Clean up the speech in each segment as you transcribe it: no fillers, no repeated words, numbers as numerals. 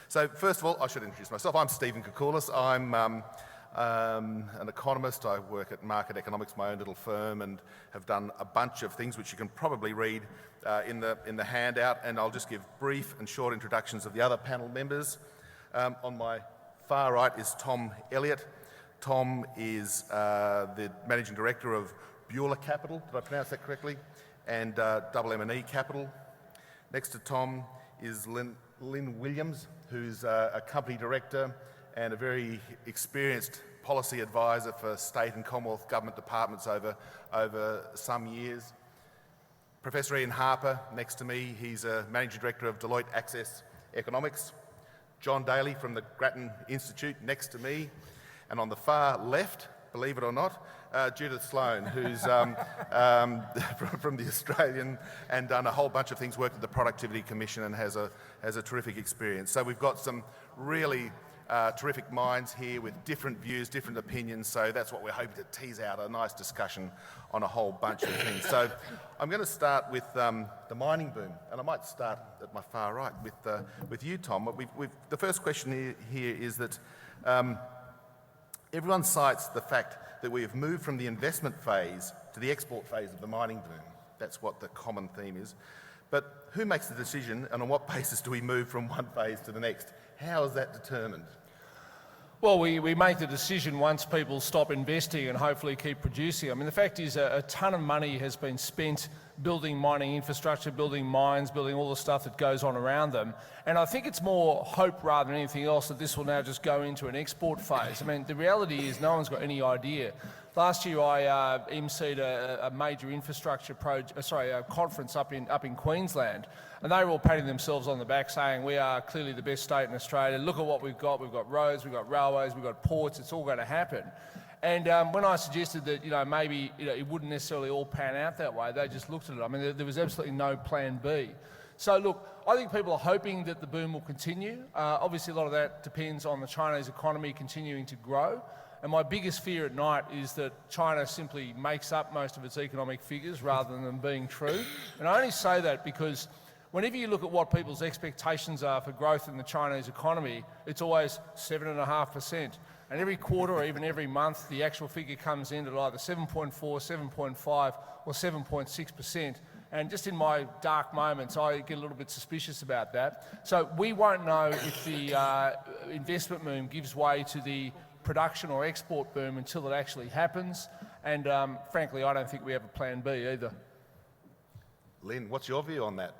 So first of all, I should introduce myself. I'm Stephen Koukoulas. I'm an economist. I work at Market Economics, my own little firm, and have done a bunch of things which you can probably read in the handout, and I'll just give brief and short introductions of the other panel members. On my far right is Tom Elliott. Tom is the Managing Director of Beulah Capital, did I pronounce that correctly? And M&E Capital. Next to Tom is Lynn Williams, who's a company director and a very experienced policy advisor for state and Commonwealth government departments over some years. Professor Ian Harper, next to me, he's a managing director of Deloitte Access Economics. John Daly from the Grattan Institute, next to me. And on the far left, believe it or not, Judith Sloan, who's from the Australian and done a whole bunch of things, worked at the Productivity Commission and has a terrific experience. So we've got some really terrific minds here with different views, different opinions, so that's what we're hoping to tease out, a nice discussion on a whole bunch of things. So I'm going to start with the mining boom, and I might start at my far right with you, Tom. The first question here is that everyone cites the fact that we have moved from the investment phase to the export phase of the mining boom. That's what the common theme is. But who makes the decision, and on what basis do we move from one phase to the next? How is that determined? Well, we make the decision once people stop investing and hopefully keep producing. I mean, the fact is a ton of money has been spent building mining infrastructure, building mines, building all the stuff that goes on around them. And I think it's more hope rather than anything else that this will now just go into an export phase. I mean, the reality is no one's got any idea. Last year I emceed a major infrastructure conference up in Queensland, and they were all patting themselves on the back saying we are clearly the best state in Australia. Look at what we've got roads, we've got railways, we've got ports, it's all going to happen. And when I suggested that maybe it wouldn't necessarily all pan out that way, they just looked at it. I mean, there was absolutely no plan B. So look, I think people are hoping that the boom will continue. Obviously a lot of that depends on the Chinese economy continuing to grow. And my biggest fear at night is that China simply makes up most of its economic figures rather than them being true. And I only say that because whenever you look at what people's expectations are for growth in the Chinese economy, it's always 7.5%. And every quarter or even every month, the actual figure comes in at either 7.4, 7.5 or 7.6%. And just in my dark moments, I get a little bit suspicious about that. So we won't know if the investment boom gives way to the production or export boom until it actually happens. And frankly, I don't think we have a plan B either. Lynn, what's your view on that?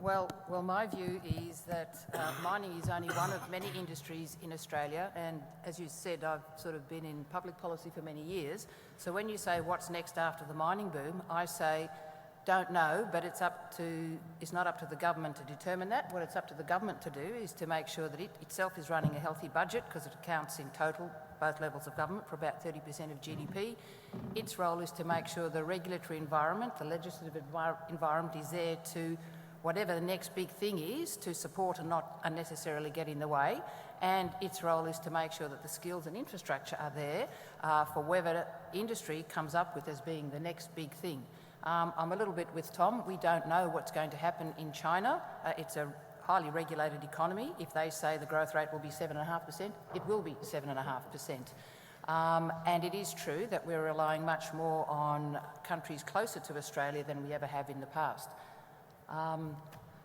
Well, my view is that mining is only one of many industries in Australia, and as you said, I've sort of been in public policy for many years. So when you say what's next after the mining boom, I say don't know, but it's not up to the government to determine that. What it's up to the government to do is to make sure that it itself is running a healthy budget, because it accounts in total, both levels of government, for about 30% of GDP. Its role is to make sure the regulatory environment, the legislative environment is there to, whatever the next big thing is, to support and not unnecessarily get in the way. And its role is to make sure that the skills and infrastructure are there for whatever industry comes up with as being the next big thing. I'm a little bit with Tom. We don't know what's going to happen in China. It's a highly regulated economy. If they say the growth rate will be 7.5%, it will be 7.5%. And it is true that we're relying much more on countries closer to Australia than we ever have in the past.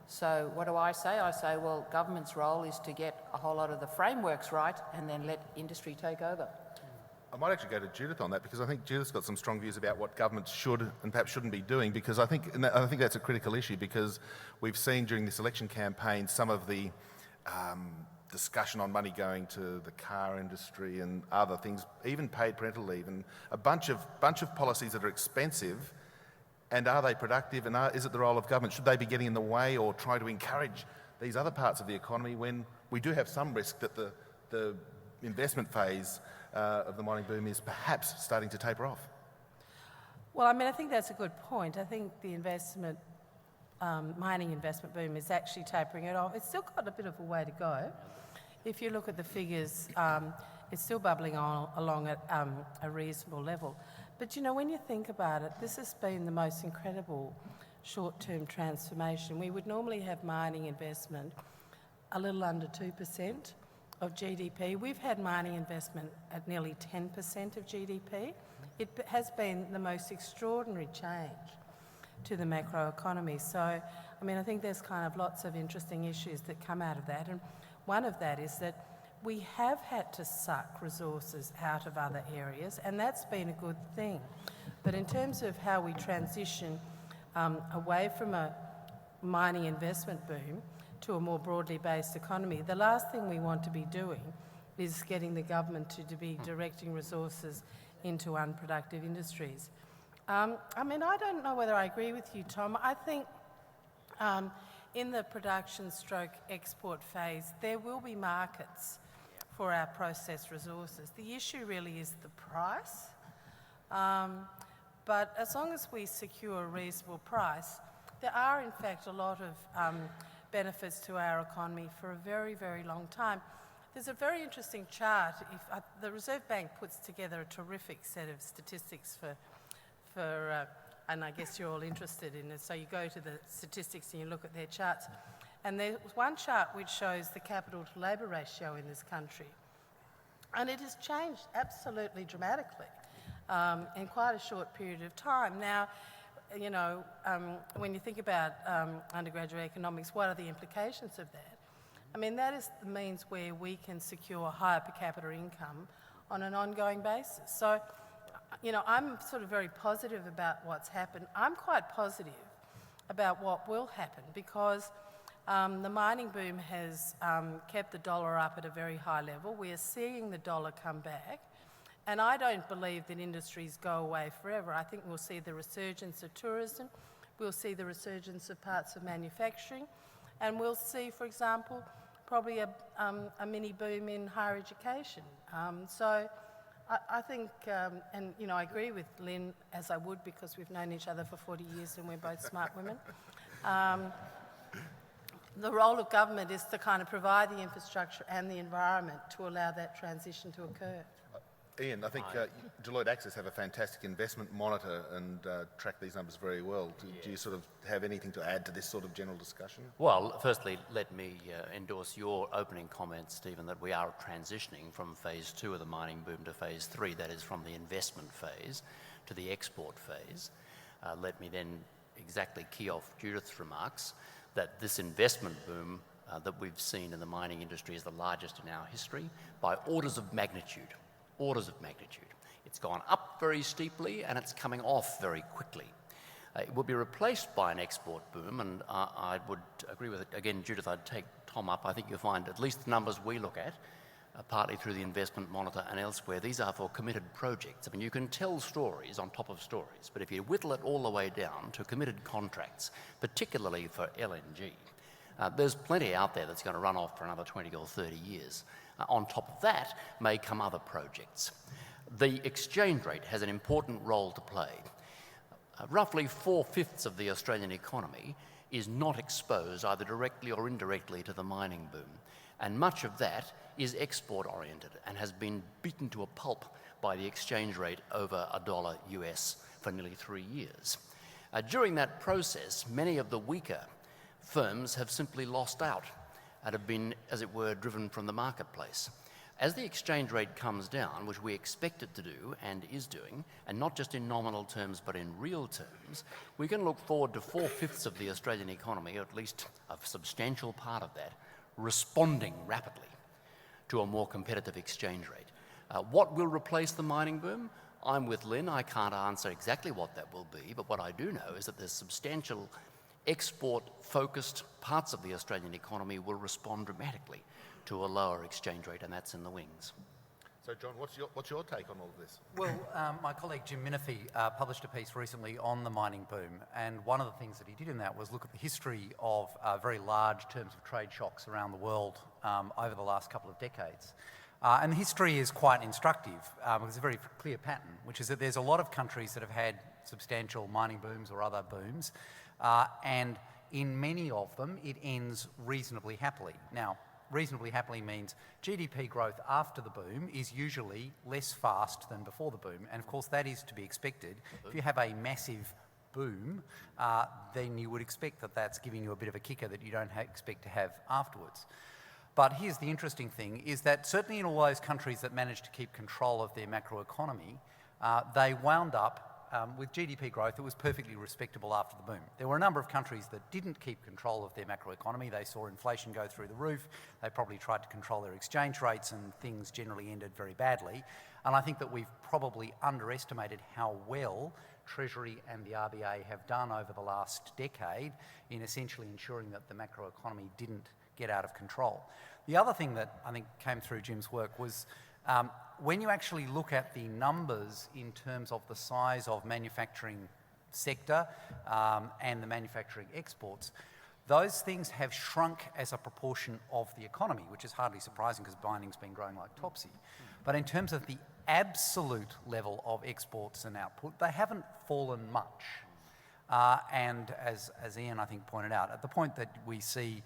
So what do I say? I say, well, government's role is to get a whole lot of the frameworks right and then let industry take over. I might actually go to Judith on that, because I think Judith's got some strong views about what governments should and perhaps shouldn't be doing, because I think that's a critical issue, because we've seen during this election campaign some of the discussion on money going to the car industry and other things, even paid parental leave, and a bunch of policies that are expensive. And are they productive, and is it the role of government? Should they be getting in the way or try to encourage these other parts of the economy when we do have some risk that the investment phase of the mining boom is perhaps starting to taper off? Well, I mean, I think that's a good point. I think the mining investment boom is actually tapering it off. It's still got a bit of a way to go. If you look at the figures, it's still bubbling along at a reasonable level. But when you think about it, this has been the most incredible short-term transformation. We would normally have mining investment a little under 2% of GDP. We've had mining investment at nearly 10% of GDP. It has been the most extraordinary change to the macroeconomy. So, I mean, I think there's kind of lots of interesting issues that come out of that. And one of that is that we have had to suck resources out of other areas, and that's been a good thing. But in terms of how we transition away from a mining investment boom to a more broadly based economy, the last thing we want to be doing is getting the government to be directing resources into unproductive industries. I mean, I don't know whether I agree with you, Tom. I think in the production stroke export phase, there will be markets for our processed resources. The issue really is the price. But as long as we secure a reasonable price, there are in fact a lot of benefits to our economy for a very, very long time. There's a very interesting chart. The Reserve Bank puts together a terrific set of statistics and I guess you're all interested in it. So you go to the statistics and you look at their charts. And there's one chart which shows the capital to labour ratio in this country. And it has changed absolutely dramatically in quite a short period of time. Now, you know, when you think about undergraduate economics, what are the implications of that? I mean, that is the means where we can secure higher per capita income on an ongoing basis. So, you know, I'm sort of very positive about what's happened. I'm quite positive about what will happen because the mining boom has kept the dollar up at a very high level. We are seeing the dollar come back. And I don't believe that industries go away forever. I think we'll see the resurgence of tourism, we'll see the resurgence of parts of manufacturing, and we'll see, for example, probably a mini boom in higher education. So I think, and you know, I agree with Lynn, as I would because we've known each other for 40 years and we're both smart women. The role of government is to kind of provide the infrastructure and the environment to allow that transition to occur. Ian, I think Deloitte Access have a fantastic investment monitor and track these numbers very well. Do you sort of have anything to add to this sort of general discussion? Well, firstly, let me endorse your opening comments, Stephen, that we are transitioning from phase 2 of the mining boom to phase 3, that is from the investment phase to the export phase. Let me then exactly key off Judith's remarks that this investment boom that we've seen in the mining industry is the largest in our history by orders of magnitude. Orders of magnitude. It's gone up very steeply and it's coming off very quickly. It will be replaced by an export boom, and I would agree with it. Again, Judith, I'd take Tom up. I think you'll find at least the numbers we look at, partly through the investment monitor and elsewhere, these are for committed projects. I mean, you can tell stories on top of stories, but if you whittle it all the way down to committed contracts, particularly for LNG, there's plenty out there that's going to run off for another 20 or 30 years. On top of that may come other projects. The exchange rate has an important role to play. Roughly 4/5 of the Australian economy is not exposed either directly or indirectly to the mining boom. And much of that is export oriented and has been beaten to a pulp by the exchange rate over $1 US for nearly 3 years. During that process, many of the weaker firms have simply lost out and have been, as it were, driven from the marketplace. As the exchange rate comes down, which we expect it to do and is doing, and not just in nominal terms but in real terms, we can look forward to 4/5 of the Australian economy, or at least a substantial part of that, responding rapidly to a more competitive exchange rate. What will replace the mining boom? I'm with Lynn. I can't answer exactly what that will be, but what I do know is that there's substantial export-focused parts of the Australian economy will respond dramatically to a lower exchange rate, and that's in the wings. So, John, what's your take on all of this? Well, my colleague Jim Minifie published a piece recently on the mining boom, and one of the things that he did in that was look at the history of very large terms of trade shocks around the world over the last couple of decades. And the history is quite instructive because it's a very clear pattern, which is that there's a lot of countries that have had substantial mining booms or other booms, and in many of them it ends reasonably happily. Now, reasonably happily means GDP growth after the boom is usually less fast than before the boom, and of course that is to be expected. If you have a massive boom, then you would expect that that's giving you a bit of a kicker that you don't expect to have afterwards. But here's the interesting thing, is that certainly in all those countries that managed to keep control of their macroeconomy, they wound up with GDP growth that was perfectly respectable after the boom. There were a number of countries that didn't keep control of their macroeconomy. They saw inflation go through the roof. They probably tried to control their exchange rates, and things generally ended very badly. And I think that we've probably underestimated how well Treasury and the RBA have done over the last decade in essentially ensuring that the macroeconomy didn't get out of control. The other thing that I think came through Jim's work was when you actually look at the numbers in terms of the size of manufacturing sector and the manufacturing exports, those things have shrunk as a proportion of the economy, which is hardly surprising because mining's been growing like topsy. But in terms of the absolute level of exports and output, they haven't fallen much. And as Ian, I think, pointed out, at the point that we see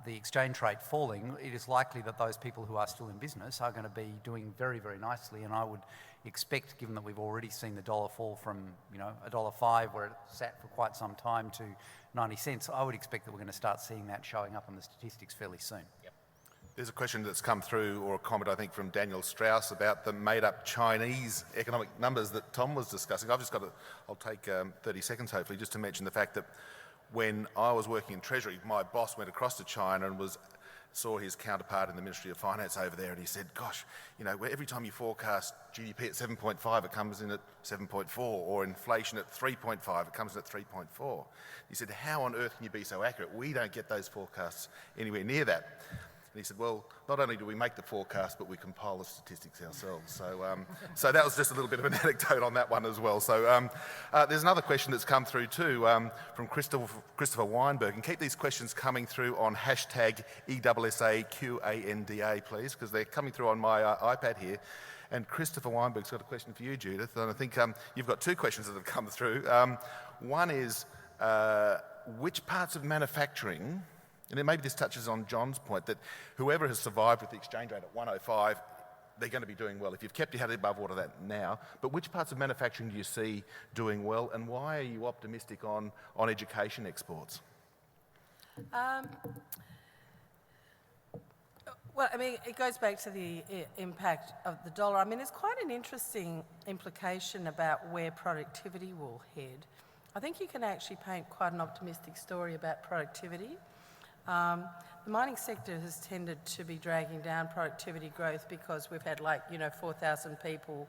the exchange rate falling, it is likely that those people who are still in business are going to be doing very, very nicely. And I would expect, given that we've already seen the dollar fall from, $1.05, where it sat for quite some time, to 90 cents, I would expect that we're going to start seeing that showing up in the statistics fairly soon. Yep. There's a question that's come through, or a comment, I think, from Daniel Strauss about the made-up Chinese economic numbers that Tom was discussing. I'll take 30 seconds, hopefully, just to mention the fact that when I was working in Treasury, my boss went across to China and saw his counterpart in the Ministry of Finance over there, and he said, gosh, every time you forecast GDP at 7.5, it comes in at 7.4, or inflation at 3.5, it comes in at 3.4. He said, how on earth can you be so accurate? We don't get those forecasts anywhere near that. And he said, well, not only do we make the forecast, but we compile the statistics ourselves. So that was just a little bit of an anecdote on that one as well. So there's another question that's come through too from Christopher Weinberg. And keep these questions coming through on hashtag ESSAQANDA, please, because they're coming through on my iPad here. And Christopher Weinberg's got a question for you, Judith. And I think you've got two questions that have come through. One is, which parts of manufacturing, and then maybe this touches on John's point, that whoever has survived with the exchange rate at 105, they're going to be doing well. If you've kept your head above water that now, but which parts of manufacturing do you see doing well, and why are you optimistic on education exports? Well, I mean, it goes back to the impact of the dollar. I mean, it's quite an interesting implication about where productivity will head. I think you can actually paint quite an optimistic story about productivity. The mining sector has tended to be dragging down productivity growth because we've had 4,000 people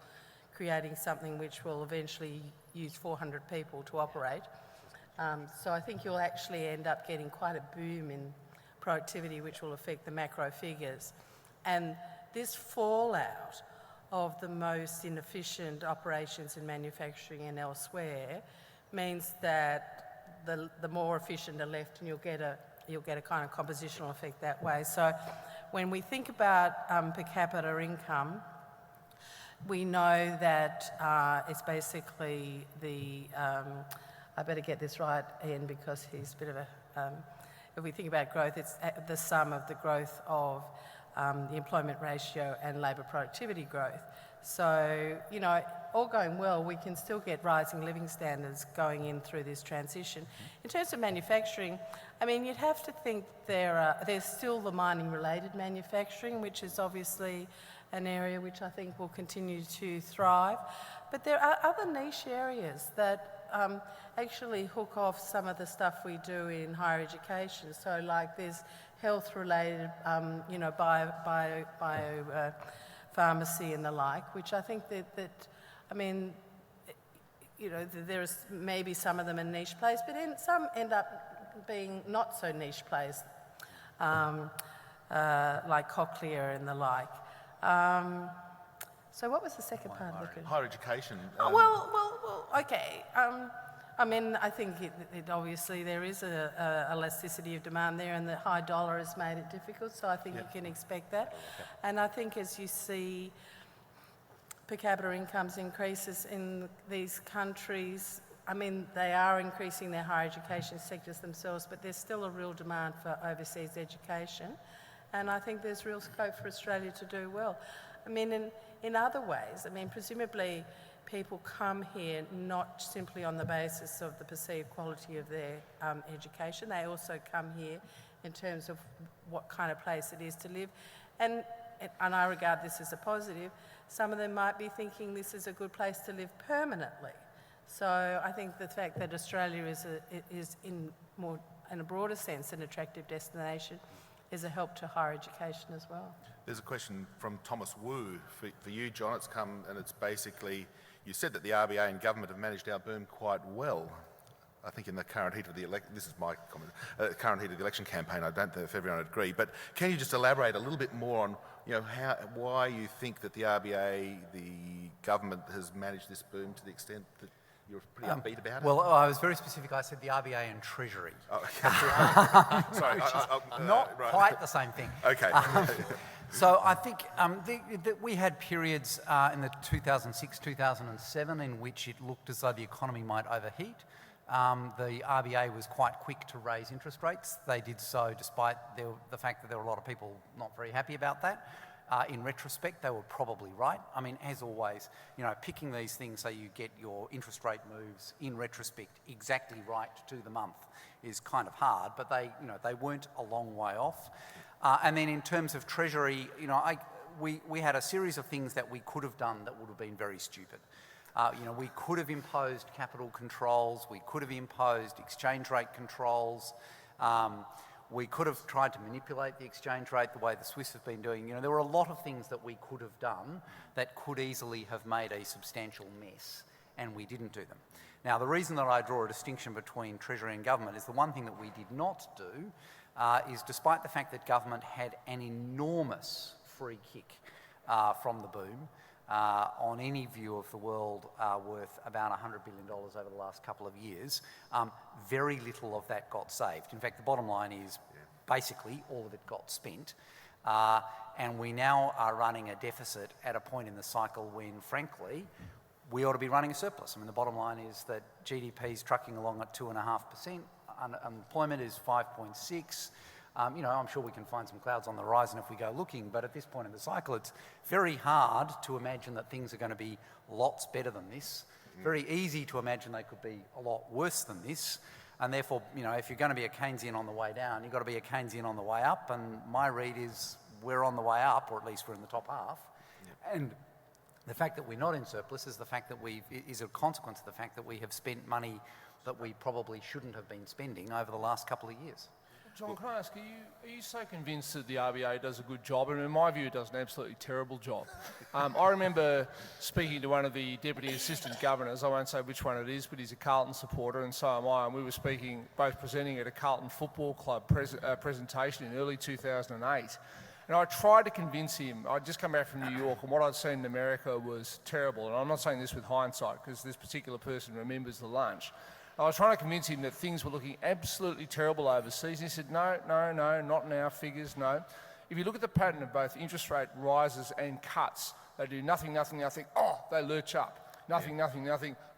creating something which will eventually use 400 people to operate. So I think you'll actually end up getting quite a boom in productivity which will affect the macro figures. And this fallout of the most inefficient operations in manufacturing and elsewhere means that the more efficient are left, and you'll get a kind of compositional effect that way. So when we think about per capita income, we know that it's basically I better get this right, Ian, because he's a bit of a, if we think about growth, it's the sum of the growth of the employment ratio and labour productivity growth. So, all going well, we can still get rising living standards going in through this transition. In terms of manufacturing, I mean, you'd have to think there's still the mining-related manufacturing, which is obviously an area which I think will continue to thrive. But there are other niche areas that actually hook off some of the stuff we do in higher education. So, there's health-related, pharmacy and the like, which I think there's maybe some of them in niche plays, but some end up being not so niche plays, like Cochlear and the like. So what was the second part of the question? Higher education. Okay. I think it obviously there is a elasticity of demand there, and the high dollar has made it difficult, so I think you can expect that. Okay. And I think as you see per capita incomes increases in these countries, they are increasing their higher education sectors themselves, but there's still a real demand for overseas education, and I think there's real scope for Australia to do well. In other ways, presumably people come here not simply on the basis of the perceived quality of their education. They also come here in terms of what kind of place it is to live. And I regard this as a positive. Some of them might be thinking this is a good place to live permanently. So I think the fact that Australia is in a broader sense an attractive destination is a help to higher education as well. There's a question from Thomas Wu for you, John. It's come and it's basically, you said that the RBA and government have managed our boom quite well. I think in the current heat of the election, this is my comment, current heat of the election campaign, I don't know if everyone would agree, but can you just elaborate a little bit more on, why you think that the RBA, the government has managed this boom to the extent that you're pretty upbeat about it? Well, I was very specific. I said the RBA and Treasury. Oh, okay. Sorry. Not right. quite the same thing. Okay. So I think we had periods in the 2006, 2007 in which it looked as though the economy might overheat. The RBA was quite quick to raise interest rates. They did so despite the fact that there were a lot of people not very happy about that. In retrospect, they were probably right. I mean, as always, picking these things so you get your interest rate moves in retrospect exactly right to the month is kind of hard, but they weren't a long way off. And then in terms of Treasury, we had a series of things that we could have done that would have been very stupid. We could have imposed capital controls, we could have imposed exchange rate controls, we could have tried to manipulate the exchange rate the way the Swiss have been doing. There were a lot of things that we could have done that could easily have made a substantial mess, and we didn't do them. Now, the reason that I draw a distinction between Treasury and government is the one thing that we did not do is, despite the fact that government had an enormous free kick from the boom, on any view of the world worth about $100 billion over the last couple of years, very little of that got saved. In fact, the bottom line is basically all of it got spent. And we now are running a deficit at a point in the cycle when, frankly, we ought to be running a surplus. I mean, the bottom line is that GDP is trucking along at 2.5%, unemployment is 5.6%. I'm sure we can find some clouds on the horizon if we go looking, but at this point in the cycle, it's very hard to imagine that things are going to be lots better than this. Very easy to imagine they could be a lot worse than this. And therefore, if you're going to be a Keynesian on the way down, you've got to be a Keynesian on the way up. And my read is we're on the way up, or at least we're in the top half. Yep. And the fact that we're not in surplus is a consequence of the fact that we have spent money that we probably shouldn't have been spending over the last couple of years. John, can I ask, are you so convinced that the RBA does a good job? And in my view, it does an absolutely terrible job. I remember speaking to one of the Deputy Assistant Governors, I won't say which one it is, but he's a Carlton supporter and so am I, and we were both presenting at a Carlton Football Club presentation in early 2008. And I tried to convince him, I'd just come back from New York, and what I'd seen in America was terrible. And I'm not saying this with hindsight, because this particular person remembers the lunch. I was trying to convince him that things were looking absolutely terrible overseas. And he said, no, not in our figures, no. If you look at the pattern of both interest rate rises and cuts, they do nothing, they lurch up. Nothing,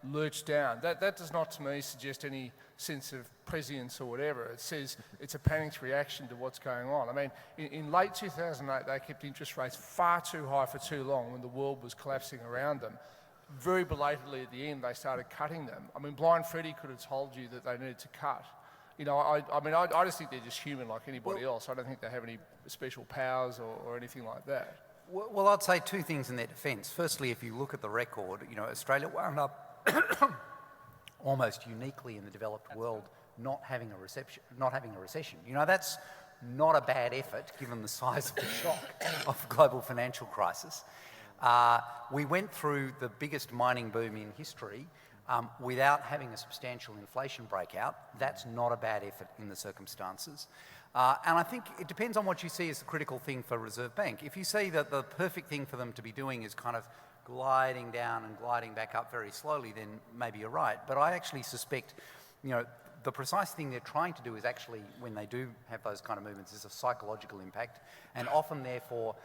lurch down. That does not, to me, suggest any sense of prescience or whatever. It says it's a panicked reaction to what's going on. I mean, in late 2008, they kept interest rates far too high for too long when the world was collapsing around them. Very belatedly at the end, they started cutting them. I mean, Blind Freddie could have told you that they needed to cut. I just think they're just human like anybody else. I don't think they have any special powers or anything like that. Well, I'd say two things in their defence. Firstly, if you look at the record, Australia wound up almost uniquely in the developed world not having a recession. That's not a bad effort given the size of the shock of the global financial crisis. We went through the biggest mining boom in history without having a substantial inflation breakout. That's not a bad effort in the circumstances. And I think it depends on what you see as the critical thing for Reserve Bank. If you see that the perfect thing for them to be doing is kind of gliding down and gliding back up very slowly, then maybe you're right. But I actually suspect, the precise thing they're trying to do is actually, when they do have those kind of movements, is a psychological impact. And often, therefore,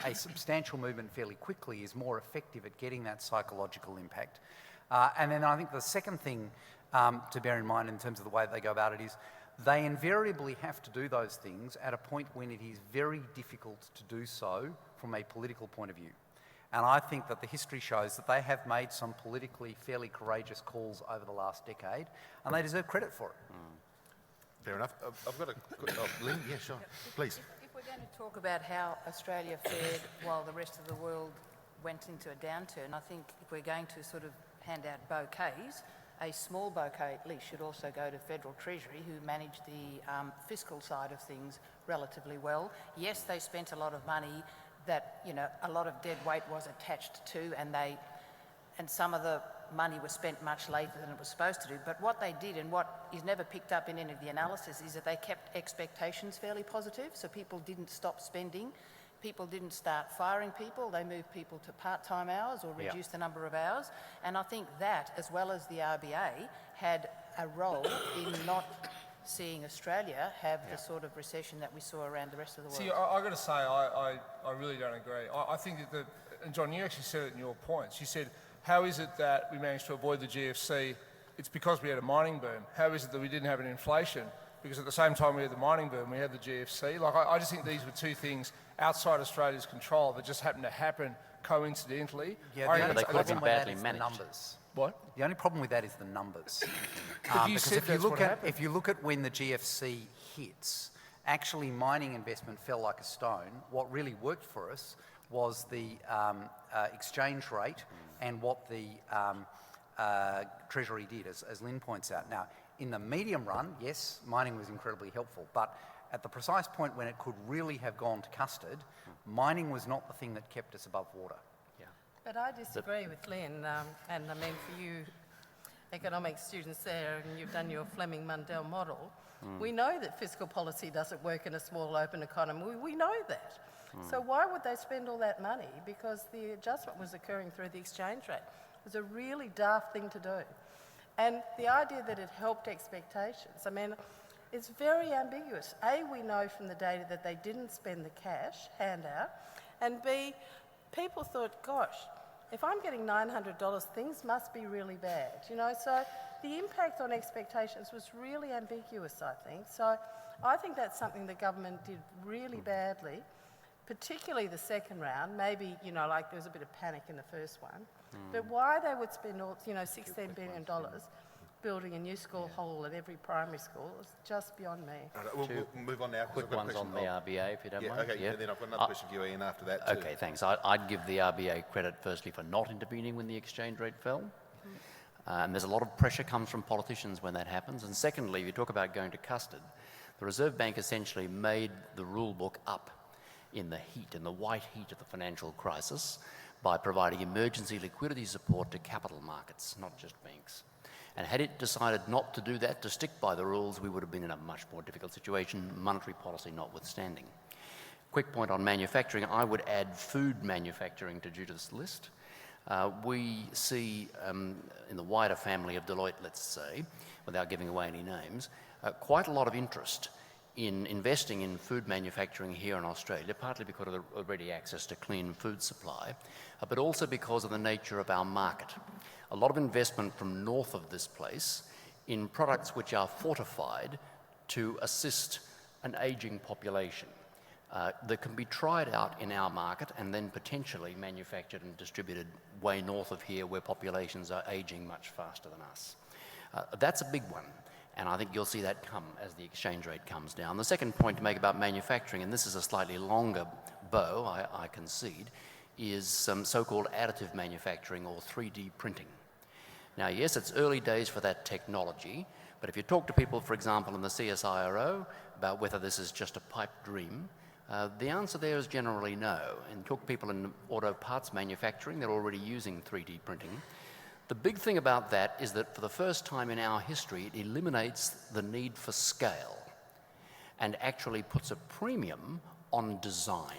a substantial movement fairly quickly is more effective at getting that psychological impact. And then I think the second thing to bear in mind in terms of the way that they go about it is they invariably have to do those things at a point when it is very difficult to do so from a political point of view. And I think that the history shows that they have made some politically fairly courageous calls over the last decade, and they deserve credit for it. Fair enough. I've got a... Lynn, yeah, sure. Please. If we're going to talk about how Australia fared while the rest of the world went into a downturn, I think if we're going to sort of hand out bouquets, a small bouquet at least should also go to Federal Treasury, who managed the fiscal side of things relatively well. Yes, they spent a lot of money that, you know, a lot of dead weight was attached to, and some of the money was spent much later than it was supposed to do. But what they did, and what is never picked up in any of the analysis, is that they kept expectations fairly positive, so people didn't stop spending. People didn't start firing people. They moved people to part-time hours or reduced the number of hours. And I think that, as well as the RBA, had a role in not seeing Australia have the sort of recession that we saw around the rest of the world. See, I've got to say, I really don't agree. I think that, and John, you actually said it in your points. You said, how is it that we managed to avoid the GFC? It's because we had a mining boom. How is it that we didn't have an inflation? Because at the same time we had the mining boom, we had the GFC. Like, I just think these were two things outside Australia's control that just happened to happen coincidentally. Yeah, But they could have been badly managed. Numbers. What? The only problem with that is the numbers. But you because said that's what happened. if you look at when the GFC hits, actually mining investment fell like a stone. What really worked for us was the exchange rate and what the Treasury did, as Lynn points out. Now, in the medium run, yes, mining was incredibly helpful, but at the precise point when it could really have gone to custard, mining was not the thing that kept us above water. But I disagree with Lynn, and I mean for you economics students there, and you've done your Fleming-Mundell model, we know that fiscal policy doesn't work in a small open economy. We know that. So why would they spend all that money? Because the adjustment was occurring through the exchange rate. It was a really daft thing to do. And the idea that it helped expectations, I mean, it's very ambiguous. A, we know from the data that they didn't spend the cash handout, and B, people thought, gosh, if I'm getting $900, things must be really bad, you know? So the impact on expectations was really ambiguous, I think. So I think that's something the government did really badly, particularly the second round. Maybe, you know, like there was a bit of panic in the first one. But why they would spend all, you know, $16 billion building a new school hall at every primary school is just beyond me. We'll move on now. Quick ones on the RBA, if you don't mind. Okay, and then I've got another question for you, Ian, after that too. Okay, thanks. I'd give the RBA credit firstly for not intervening when the exchange rate fell. And there's a lot of pressure comes from politicians when that happens. And secondly, if you talk about going to custard, the Reserve Bank essentially made the rule book up in the heat, in the white heat of the financial crisis, by providing emergency liquidity support to capital markets, not just banks. And had it decided not to do that, to stick by the rules, we would have been in a much more difficult situation, monetary policy notwithstanding. Quick point on manufacturing, I would add food manufacturing to Judith's list. We see in the wider family of Deloitte, let's say, without giving away any names, quite a lot of interest in investing in food manufacturing here in Australia, partly because of the ready access to clean food supply, but also because of the nature of our market. A lot of investment from north of this place in products which are fortified to assist an ageing population that can be tried out in our market and then potentially manufactured and distributed way north of here where populations are aging much faster than us. That's a big one. And I think you'll see that come as the exchange rate comes down. The second point to make about manufacturing, and this is a slightly longer bow, I concede, is some so-called additive manufacturing or 3D printing. Now, yes, it's early days for that technology, but if you talk to people, for example, in the CSIRO about whether this is just a pipe dream, the answer there is generally no. And talk to people in auto parts manufacturing, they're already using 3D printing. The big thing about that is that for the first time in our history, it eliminates the need for scale and actually puts a premium on design.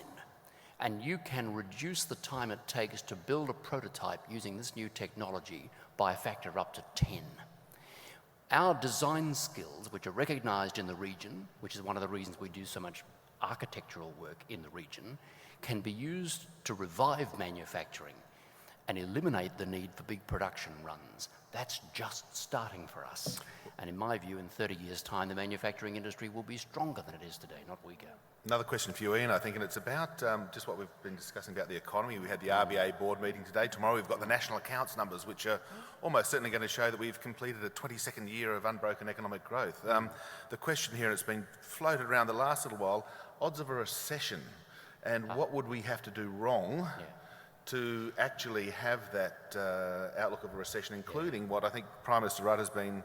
And you can reduce the time it takes to build a prototype using this new technology by a factor of up to 10. Our design skills, which are recognised in the region, which is one of the reasons we do so much architectural work in the region, can be used to revive manufacturing and eliminate the need for big production runs. That's just starting for us. And in my view, in 30 years' time, the manufacturing industry will be stronger than it is today, not weaker. Another question for you, Ian, I think, and it's about just what we've been discussing about the economy. We had the RBA board meeting today. Tomorrow we've got the national accounts numbers, which are almost certainly going to show that we've completed a 22nd year of unbroken economic growth. The question here, and it's been floated around the last little while, odds of a recession, and what would we have to do wrong to actually have that outlook of a recession, including what I think Prime Minister Rudd has been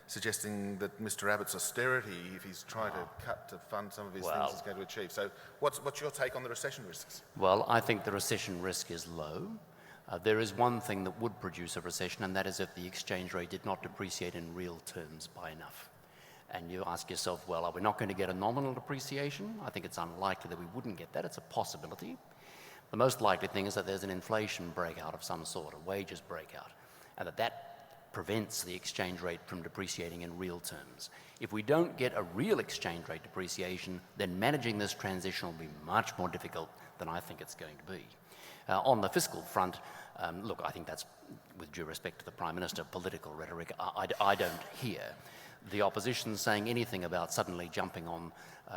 suggesting that Mr Abbott's austerity, if he's trying to cut to fund some of his things, is going to achieve. So what's your take on the recession risks? Well, I think the recession risk is low. There is one thing that would produce a recession, and that is if the exchange rate did not depreciate in real terms by enough. And you ask yourself, well, are we not going to get a nominal depreciation? I think it's unlikely that we wouldn't get that. It's a possibility. The most likely thing is that there's an inflation breakout of some sort, a wages breakout, and that prevents the exchange rate from depreciating in real terms. If we don't get a real exchange rate depreciation, then managing this transition will be much more difficult than I think it's going to be. On the fiscal front, look, I think that's, with due respect to the Prime Minister, political rhetoric. I don't hear the opposition saying anything about suddenly jumping on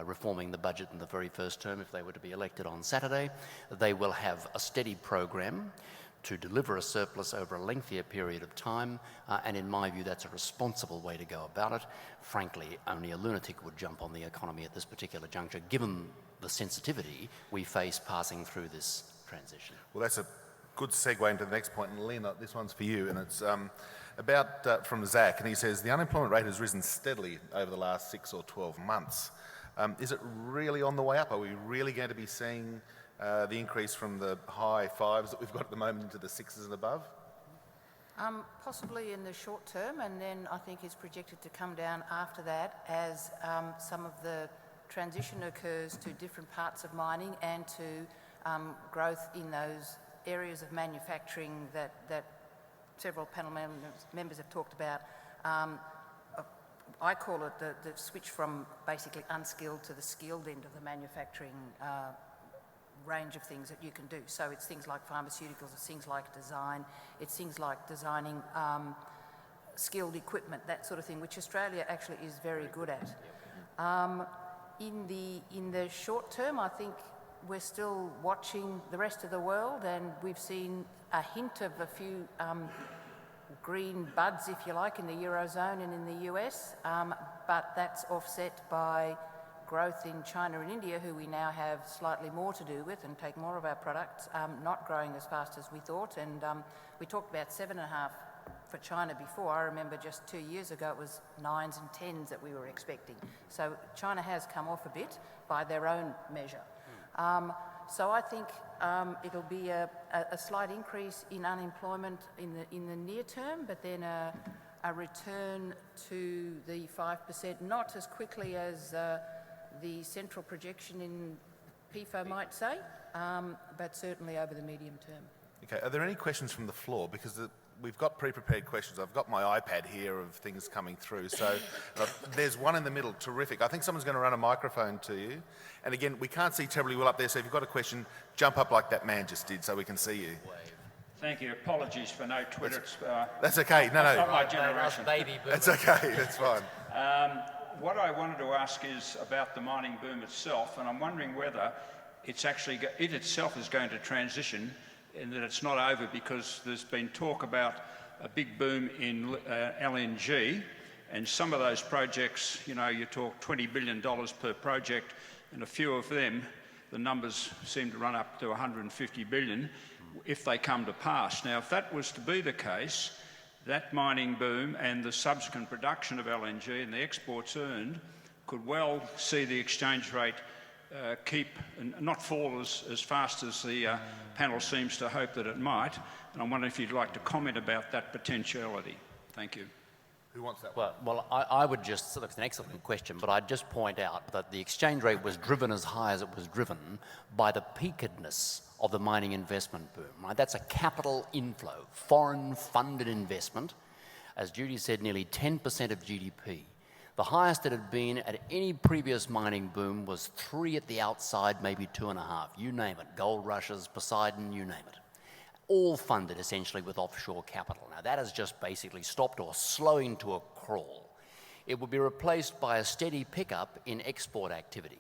reforming the budget in the very first term if they were to be elected on Saturday. They will have a steady program to deliver a surplus over a lengthier period of time, and in my view that's a responsible way to go about it. Frankly, only a lunatic would jump on the economy at this particular juncture, given the sensitivity we face passing through this transition. Well, that's a good segue into the next point, and Lena, this one's for you, and it's about from Zach, and he says, the unemployment rate has risen steadily over the last 6 or 12 months. Is it really on the way up? Are we really going to be seeing the increase from the high 5s that we've got at the moment into the 6s and above? Possibly in the short term, and then I think it's projected to come down after that as some of the transition occurs to different parts of mining and to growth in those areas of manufacturing that several panel members have talked about. I call it the switch from basically unskilled to the skilled end of the manufacturing range of things that you can do. So it's things like pharmaceuticals, it's things like design, it's things like designing skilled equipment, that sort of thing, which Australia actually is very good at. In the short term, I think we're still watching the rest of the world, and we've seen a hint of a few green buds, if you like, in the Eurozone and in the US, but that's offset by growth in China and India, who we now have slightly more to do with and take more of our products, not growing as fast as we thought. And we talked about 7.5 for China before. I remember just 2 years ago it was 9s and 10s that we were expecting. So China has come off a bit by their own measure. So I think it'll be a slight increase in unemployment in the near term, but then a return to the 5%, not as quickly as the central projection in PIFO might say, but certainly over the medium term. Okay, are there any questions from the floor? Because we've got pre-prepared questions. I've got my iPad here of things coming through. So there's one in the middle, terrific. I think someone's going to run a microphone to you. And again, we can't see terribly well up there, so if you've got a question, jump up like that man just did so we can see you. Thank you. Apologies for no Twitter. That's okay. No. Not my generation. That's okay. That's fine. What I wanted to ask is about the mining boom itself, and I'm wondering whether it's actually, it itself is going to transition and that it's not over, because there's been talk about a big boom in LNG, and some of those projects, you know, you talk $20 billion per project, and a few of them, the numbers seem to run up to 150 billion if they come to pass. Now, if that was to be the case, that mining boom and the subsequent production of LNG and the exports earned could well see the exchange rate keep and not fall as fast as the panel seems to hope that it might. And I'm wondering if you'd like to comment about that potentiality. Thank you. Who wants that one? Well, I would just, look, it's an excellent question, but I'd just point out that the exchange rate was driven as high as it was driven by the peakedness of the mining investment boom. Right? That's a capital inflow, foreign funded investment. As Judy said, nearly 10% of GDP. The highest it had been at any previous mining boom was 3 at the outside, maybe 2.5. You name it, gold rushes, Poseidon, you name it. All funded essentially with offshore capital. Now that has just basically stopped or slowing to a crawl. it would be replaced by a steady pickup in export activity.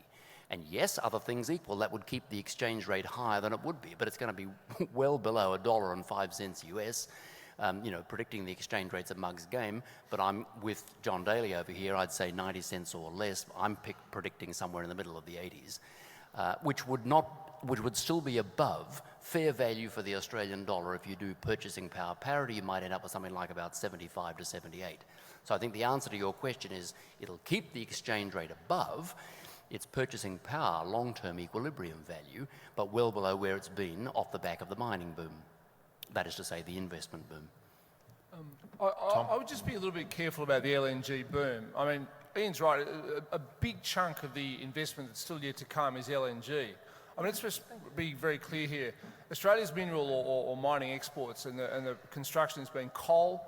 And yes, other things equal, that would keep the exchange rate higher than it would be, but it's going to be well below $1.05 US. Predicting the exchange rates at Mug's game, but I'm with John Daly over here. I'd say 90 cents or less. I'm predicting somewhere in the middle of the 80s, which would still be above fair value for the Australian dollar. If you do purchasing power parity, you might end up with something like about 75 to 78. So I think the answer to your question is it'll keep the exchange rate above its purchasing power long-term equilibrium value, but well below where it's been off the back of the mining boom. That is to say, the investment boom. I would just be a little bit careful about the LNG boom. I mean, Ian's right. A big chunk of the investment that's still yet to come is LNG. I mean, let's just be very clear here. Australia's mineral or mining exports and the construction has been coal,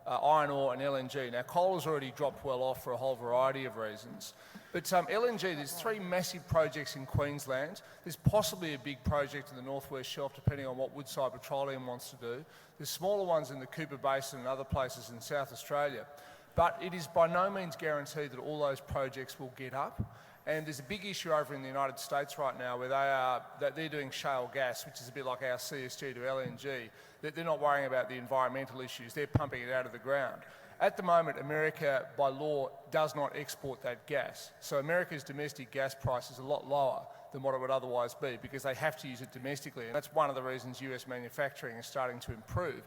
iron ore and LNG. Now, coal has already dropped well off for a whole variety of reasons. But LNG, there's 3 massive projects in Queensland. There's possibly a big project in the Northwest Shelf, depending on what Woodside Petroleum wants to do. There's smaller ones in the Cooper Basin and other places in South Australia. But it is by no means guaranteed that all those projects will get up. And there's a big issue over in the United States right now where they're doing shale gas, which is a bit like our CSG to LNG. They're not worrying about the environmental issues. They're pumping it out of the ground. At the moment, America, by law, does not export that gas. So America's domestic gas price is a lot lower than what it would otherwise be because they have to use it domestically. And that's one of the reasons US manufacturing is starting to improve.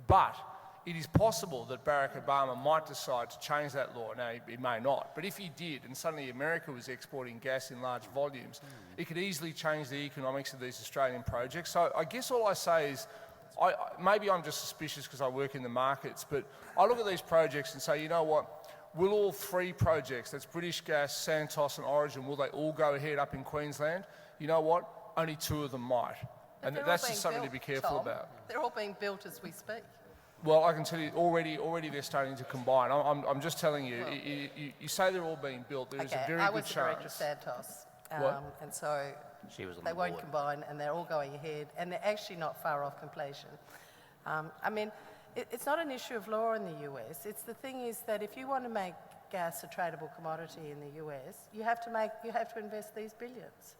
But it is possible that Barack Obama might decide to change that law. Now, he may not. But if he did, and suddenly America was exporting gas in large volumes, it could easily change the economics of these Australian projects. So I guess all I say is, maybe I'm just suspicious because I work in the markets, but I look at these projects and say, you know what, will all 3 projects, that's British Gas, Santos and Origin, will they all go ahead up in Queensland? You know what, only 2 of them might. And that's just something to be careful about. They're all being built as we speak. Well, I can tell you, already they're starting to combine. I'm just telling you, you say they're all being built, there is a very good chance. I was the director of Santos, and so they won't combine and they're all going ahead and they're actually not far off completion. I mean, it's not an issue of law in the US. The thing is that if you want to make gas a tradable commodity in the US, you have to invest these billions.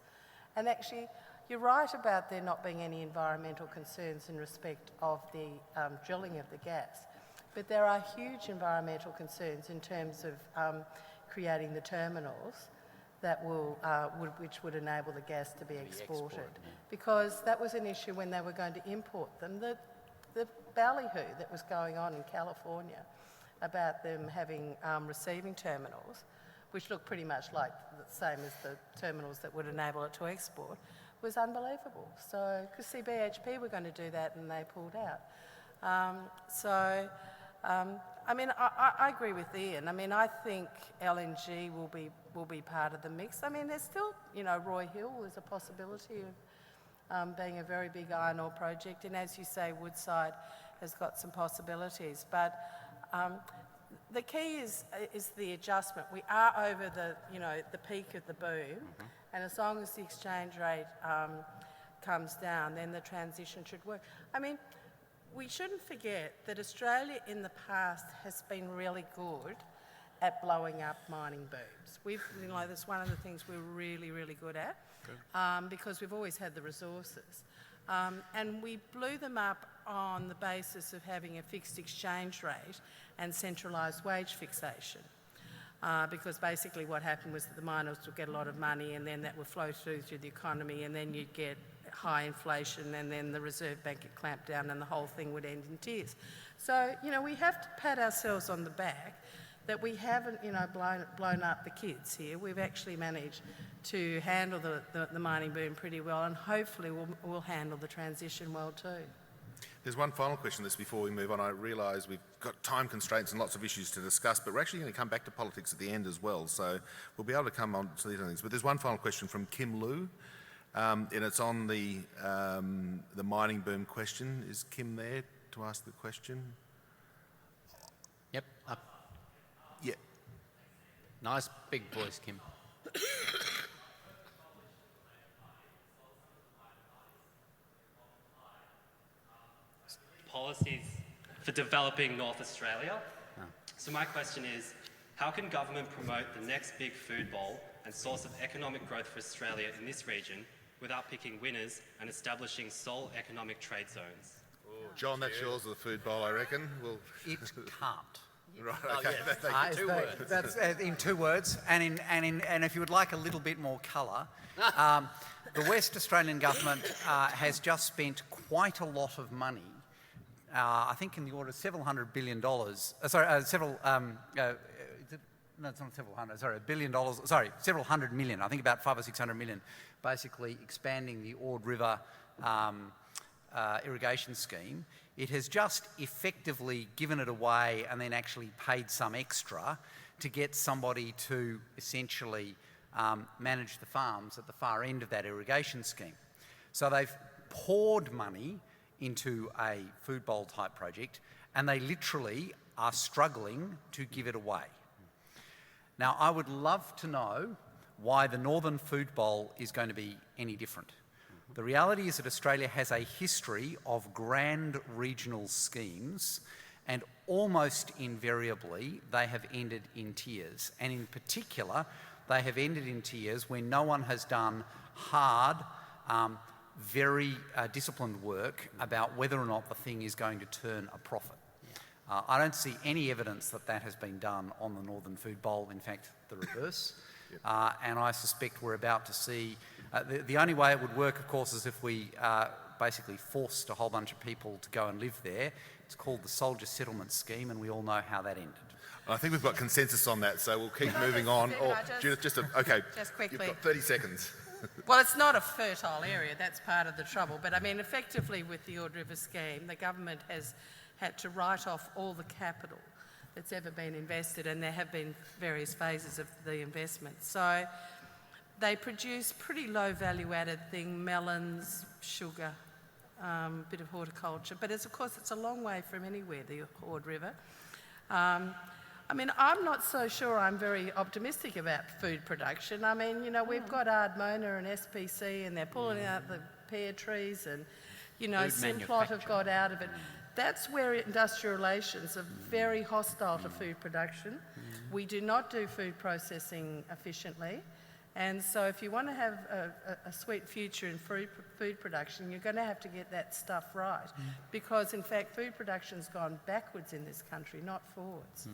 And actually, you're right about there not being any environmental concerns in respect of the drilling of the gas, but there are huge environmental concerns in terms of creating the terminals that which would enable the gas to be exported. Because that was an issue when they were going to import them. The ballyhoo that was going on in California about them having receiving terminals, which looked pretty much like the same as the terminals that would enable it to export, was unbelievable. So, because BHP were going to do that and they pulled out. I mean, I agree with Ian. I mean, I think LNG will be part of the mix. I mean, there's still, Roy Hill is a possibility of being a very big iron ore project, and as you say, Woodside has got some possibilities. But the key is the adjustment. We are over the peak of the boom, and as long as the exchange rate comes down, then the transition should work. I mean, we shouldn't forget that Australia in the past has been really good at blowing up mining booms. That's one of the things we're really, really good at because we've always had the resources. And we blew them up on the basis of having a fixed exchange rate and centralised wage fixation. Because basically what happened was that the miners would get a lot of money and then that would flow through the economy and then you'd get high inflation and then the Reserve Bank would clamp down and the whole thing would end in tears. So, we have to pat ourselves on the back that we haven't, blown up the kids here. We've actually managed to handle the mining boom pretty well and hopefully we'll handle the transition well too. There's one final question this before we move on. I realise we've got time constraints and lots of issues to discuss, but we're actually going to come back to politics at the end as well, so we'll be able to come on to these other things. But there's one final question from Kim Liu, and it's on the mining boom question. Is Kim there to ask the question? Yep. Yeah. Nice big voice, Kim. Policies for developing North Australia. So my question is, How can government promote the next big food bowl and source of economic growth for Australia in this region without picking winners and establishing sole economic trade zones? John, that's yours, the food bowl, I reckon. It can't. Right, okay. That's in 2 words, and if you would like a little bit more colour, the West Australian government has just spent quite a lot of money. I think in the order of several $100 billion. No, it's not several hundred. Sorry, $1 billion. Sorry, several hundred million. I think about 500 or 600 million. Basically, expanding the Ord River irrigation scheme. It has just effectively given it away and then actually paid some extra to get somebody to essentially manage the farms at the far end of that irrigation scheme. So they've poured money into a food bowl type project and they literally are struggling to give it away. Now, I would love to know why the Northern Food Bowl is going to be any different. The reality is that Australia has a history of grand regional schemes, and almost invariably they have ended in tears. And in particular, they have ended in tears when no one has done hard, very disciplined work about whether or not the thing is going to turn a profit. I don't see any evidence that that has been done on the Northern Food Bowl, in fact, the reverse. And I suspect we're about to see... the only way it would work, of course, is if we basically forced a whole bunch of people to go and live there. It's called the Soldier Settlement Scheme, and we all know how that ended. I think we've got consensus on that, so we'll keep moving on. Okay, just quickly. You've got 30 seconds. Well, it's not a fertile area, that's part of the trouble. But I mean, effectively with the Ord River scheme, the government has had to write off all the capital that's ever been invested, and there have been various phases of the investment. So they produce pretty low value added thing, melons, sugar, bit of horticulture, but of course it's a long way from anywhere, the Ord River. I mean, I'm not so sure I'm very optimistic about food production. I mean, you know, we've got Ardmona and SPC and they're pulling out the pear trees and, you know, Simplot have got out of it. That's where industrial relations are very hostile to food production. We do not do food processing efficiently. And so if you want to have a sweet future in food production, you're going to have to get that stuff right. Because, in fact, food production's gone backwards in this country, not forwards.